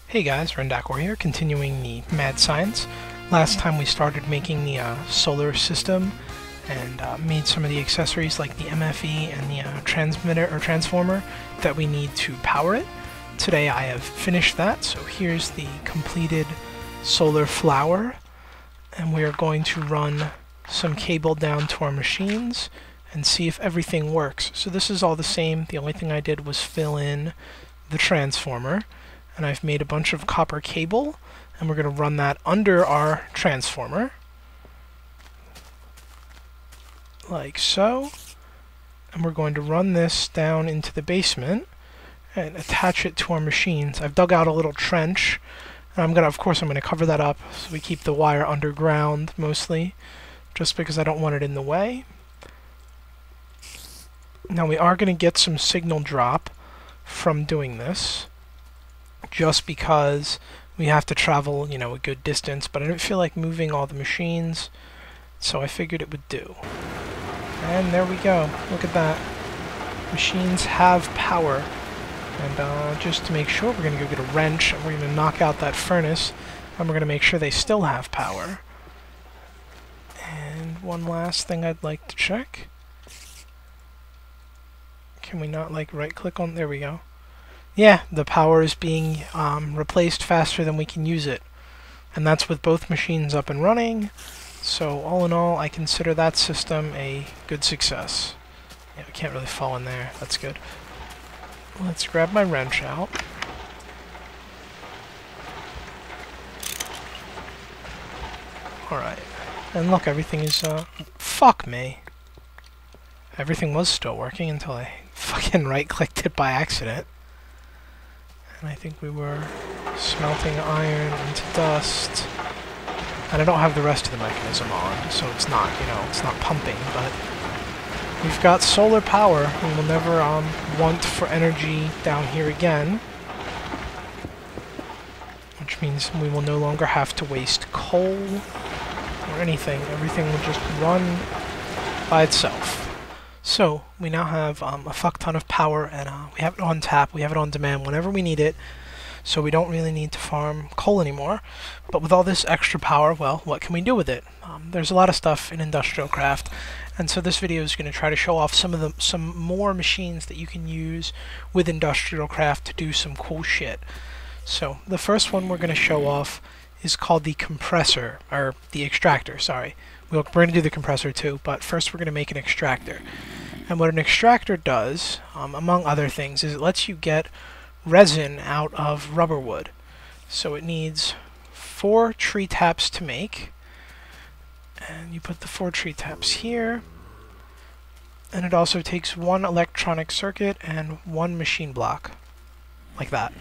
Hey guys, Rendakor here, continuing the mad science. Last time we started making the solar system and made some of the accessories like the MFE and the transmitter or transformer that we need to power it. Today I have finished that, so here's the completed solar flower, and we are going to run some cable down to our machines and see if everything works. So this is all the same, the only thing I did was fill in the transformer. And I've made a bunch of copper cable, and we're going to run that under our transformer, like so. And we're going to run this down into the basement and attach it to our machines. I've dug out a little trench, and I'm going to cover that up so we keep the wire underground mostly, just because I don't want it in the way. Now we are going to get some signal drop from doing this, just because we have to travel, a good distance, but I didn't feel like moving all the machines, so I figured it would do. And there we go. Look at that. Machines have power. And just to make sure, we're going to go get a wrench, and we're going to knock out that furnace, and we're going to make sure they still have power. And one last thing I'd like to check. Can we not, right-click on... There we go. Yeah, the power is being replaced faster than we can use it. And that's with both machines up and running. So all in all, I consider that system a good success. Yeah, we can't really fall in there. That's good. Let's grab my wrench out. Alright. And look, everything is, fuck me. Everything was still working until I fucking right-clicked it by accident. And I think we were smelting iron into dust. And I don't have the rest of the mechanism on, so it's not, it's not pumping, but we've got solar power. We will never want for energy down here again, which means we will no longer have to waste coal or anything. Everything will just run by itself. So, we now have a fuck ton of power, and we have it on tap, we have it on demand whenever we need it, so we don't really need to farm coal anymore. But with all this extra power, well, what can we do with it? There's a lot of stuff in IndustrialCraft, and so this video is going to try to show off some more machines that you can use with IndustrialCraft to do some cool shit. So, the first one we're going to show off is called the compressor, or the extractor, sorry. We're going to do the compressor too, but first we're going to make an extractor. And what an extractor does, among other things, is it lets you get resin out of rubber wood. So it needs 4 tree taps to make. And you put the 4 tree taps here. And it also takes 1 electronic circuit and 1 machine block. Like that.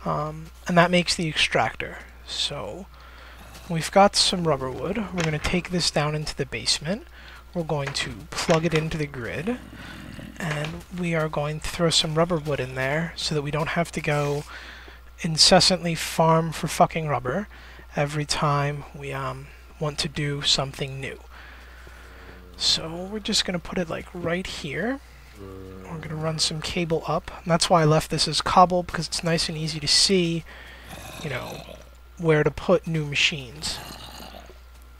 And that makes the extractor. So we've got some rubber wood. We're going to take this down into the basement. We're going to plug it into the grid. And we are going to throw some rubber wood in there so that we don't have to go incessantly farm for fucking rubber every time we want to do something new. So we're just going to put it right here. We're going to run some cable up. And that's why I left this as cobble, because it's nice and easy to see, where to put new machines.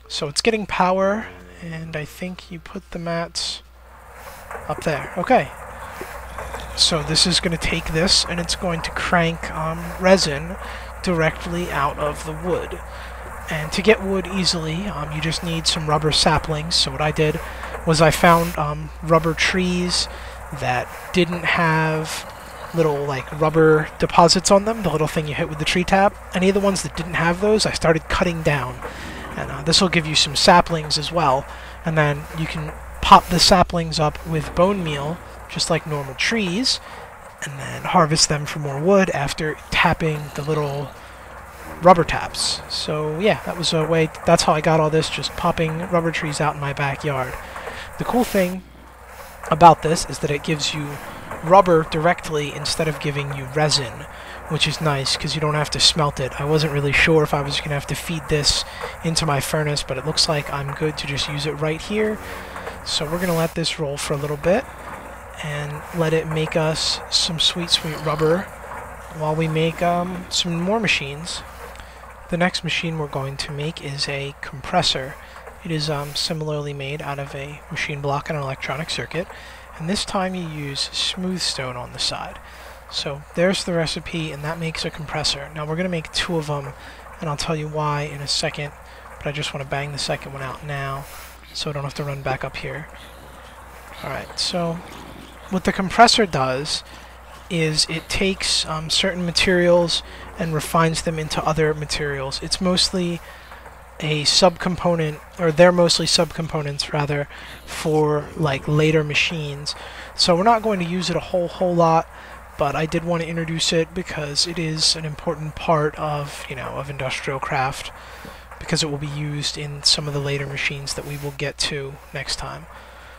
So it's getting power, and I think you put the mats up there. Okay. So this is going to take this, and it's going to crank resin directly out of the wood. And to get wood easily, you just need some rubber saplings. So what I did was I found rubber trees that didn't have little rubber deposits on them, the little thing you hit with the tree tap. Any of the ones that didn't have those, I started cutting down. And this will give you some saplings as well. And then you can pop the saplings up with bone meal, just like normal trees, and then harvest them for more wood after tapping the little rubber taps. So yeah, that was a way, that's how I got all this, just popping rubber trees out in my backyard. The cool thing about this is that it gives you rubber directly instead of giving you resin, which is nice because you don't have to smelt it. I wasn't really sure if I was going to have to feed this into my furnace, but it looks like I'm good to just use it right here. So we're going to let this roll for a little bit and let it make us some sweet, sweet rubber while we make some more machines, the next machine we're going to make is a compressor. It is similarly made out of a machine block and an electronic circuit, and this time you use smooth stone on the side. So there's the recipe, and that makes a compressor. Now we're going to make 2 of them, and I'll tell you why in a second, but I just want to bang the second one out now so I don't have to run back up here. Alright, so what the compressor does is it takes certain materials and refines them into other materials. It's mostly a subcomponent, or they're mostly subcomponents rather, for like later machines. So we're not going to use it a whole lot, but I did want to introduce it because it is an important part of, of IndustrialCraft, because it will be used in some of the later machines that we will get to next time.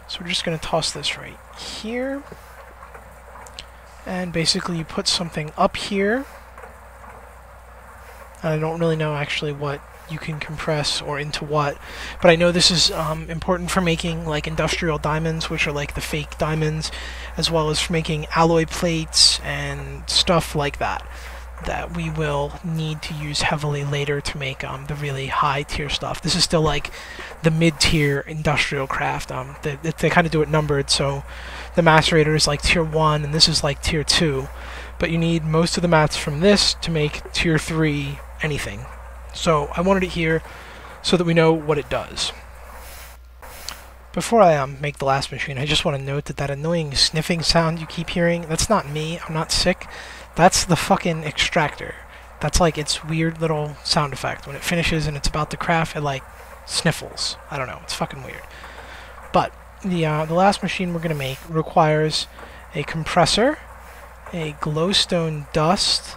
So we're just going to toss this right here, and basically you put something up here. I don't really know actually what you can compress or into what, but I know this is important for making like industrial diamonds, which are like the fake diamonds, as well as for making alloy plates and stuff like that we will need to use heavily later to make the really high tier stuff. This is still like the mid-tier IndustrialCraft. They kind of do it numbered, so the macerator is like tier 1 and this is like tier 2, but you need most of the mats from this to make tier 3 anything. So I wanted it here so that we know what it does. Before I make the last machine, I just want to note that annoying sniffing sound you keep hearing, that's not me, I'm not sick. That's the fucking extractor. That's like its weird little sound effect. When it finishes and it's about to craft, it like sniffles. I don't know, it's fucking weird. But the last machine we're going to make requires a compressor, a glowstone dust,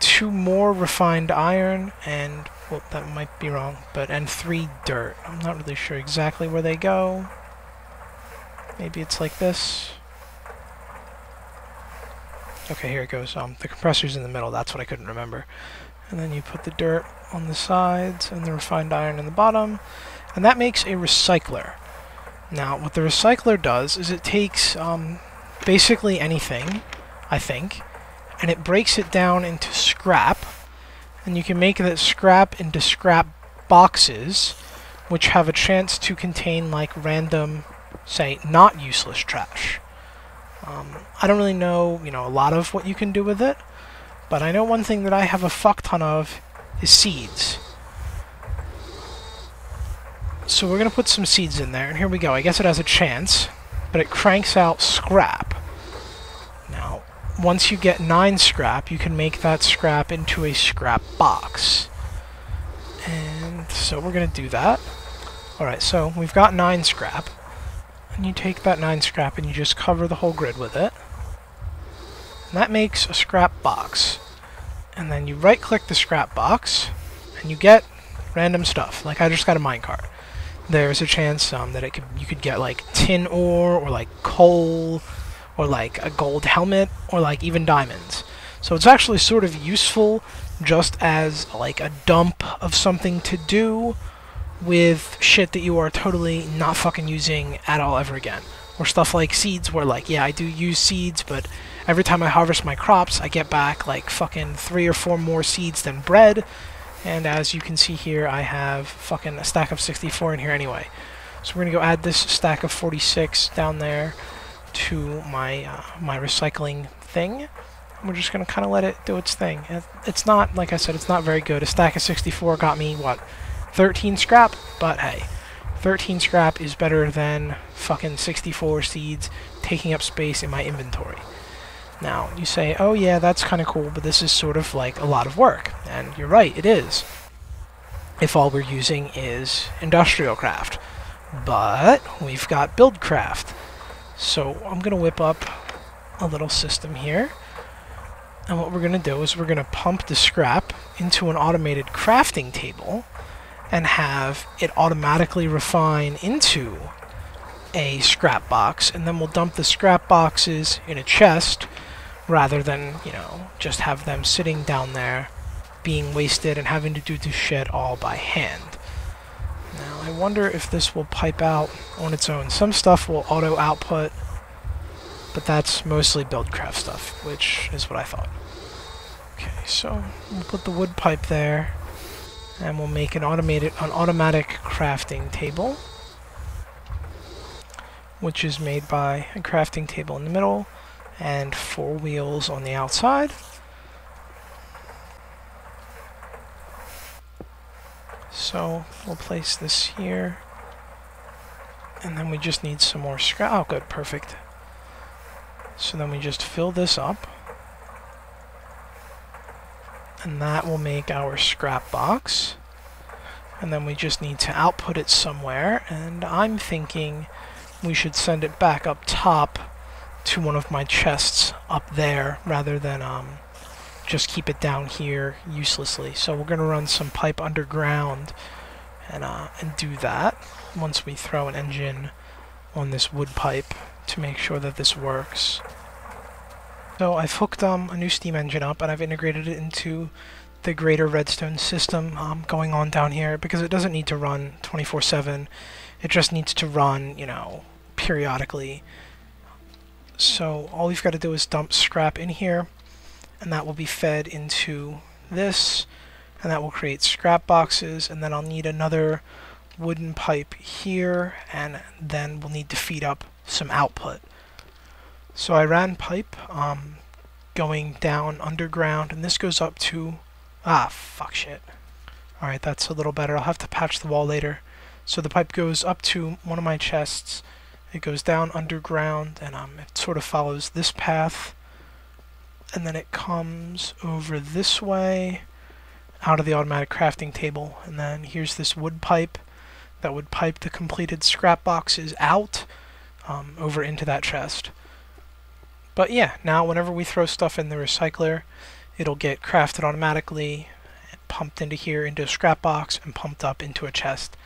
2 more refined iron, and, well, that might be wrong, and 3 dirt. I'm not really sure exactly where they go. Maybe it's like this. Okay, here it goes. The compressor's in the middle, that's what I couldn't remember. And then you put the dirt on the sides and the refined iron in the bottom, and that makes a recycler. Now, what the recycler does is it takes basically anything, I think, and it breaks it down into scrap, and you can make that scrap into scrap boxes, which have a chance to contain like random, say, not useless trash. I don't really know, a lot of what you can do with it, but I know one thing that I have a fuck ton of is seeds. So we're going to put some seeds in there, and here we go. I guess it has a chance, but it cranks out scrap. Now, once you get 9 scrap, you can make that scrap into a scrap box. And so we're going to do that. Alright, so we've got 9 scrap. And you take that 9 scrap and you just cover the whole grid with it. And that makes a scrap box. And then you right-click the scrap box, and you get random stuff. Like I just got a minecart. There's a chance that you could get like tin ore, or like coal, or like a gold helmet, or like even diamonds. So it's actually sort of useful just as like a dump of something to do with shit that you are totally not fucking using at all ever again. Or stuff like seeds, where like, yeah, I do use seeds, but every time I harvest my crops, I get back like fucking 3 or 4 more seeds than bread. And as you can see here, I have fucking a stack of 64 in here anyway. So we're gonna go add this stack of 46 down there to my my recycling thing. We're just gonna kind of let it do its thing. It's not, like I said, it's not very good. A stack of 64 got me, what, 13 scrap? But hey, 13 scrap is better than fucking 64 seeds taking up space in my inventory. Now, you say, oh yeah, that's kind of cool, but this is sort of like a lot of work. And you're right, it is. If all we're using is IndustrialCraft. But we've got BuildCraft. So I'm going to whip up a little system here. And what we're going to do is we're going to pump the scrap into an automated crafting table and have it automatically refine into a scrap box, and then we'll dump the scrap boxes in a chest rather than, just have them sitting down there being wasted and having to do this shit all by hand. Now, I wonder if this will pipe out on its own. Some stuff will auto output, but that's mostly BuildCraft stuff, which is what I thought. Okay, so we'll put the wood pipe there, and we'll make an automatic crafting table, which is made by a crafting table in the middle and 4 wheels on the outside. So we'll place this here, and then we just need some more scrap. Oh, good, perfect. So then we just fill this up, and that will make our scrap box. And then we just need to output it somewhere, and I'm thinking we should send it back up top to one of my chests up there, rather than just keep it down here uselessly. So we're going to run some pipe underground and do that once we throw an engine on this wood pipe to make sure that this works. So I've hooked a new steam engine up, and I've integrated it into the greater redstone system going on down here, because it doesn't need to run 24/7. It just needs to run, you know, periodically. So all we've got to do is dump scrap in here, and that will be fed into this, and that will create scrap boxes, and then I'll need another wooden pipe here, and then we'll need to feed up some output. So I ran pipe going down underground, and this goes up to fuck shit. Alright, that's a little better. I'll have to patch the wall later. So the pipe goes up to one of my chests, it goes down underground, and it sort of follows this path, and then it comes over this way out of the automatic crafting table, and then here's this wood pipe that would pipe the completed scrap boxes out over into that chest. But yeah, now whenever we throw stuff in the recycler, it'll get crafted automatically, pumped into here into a scrap box, and pumped up into a chest.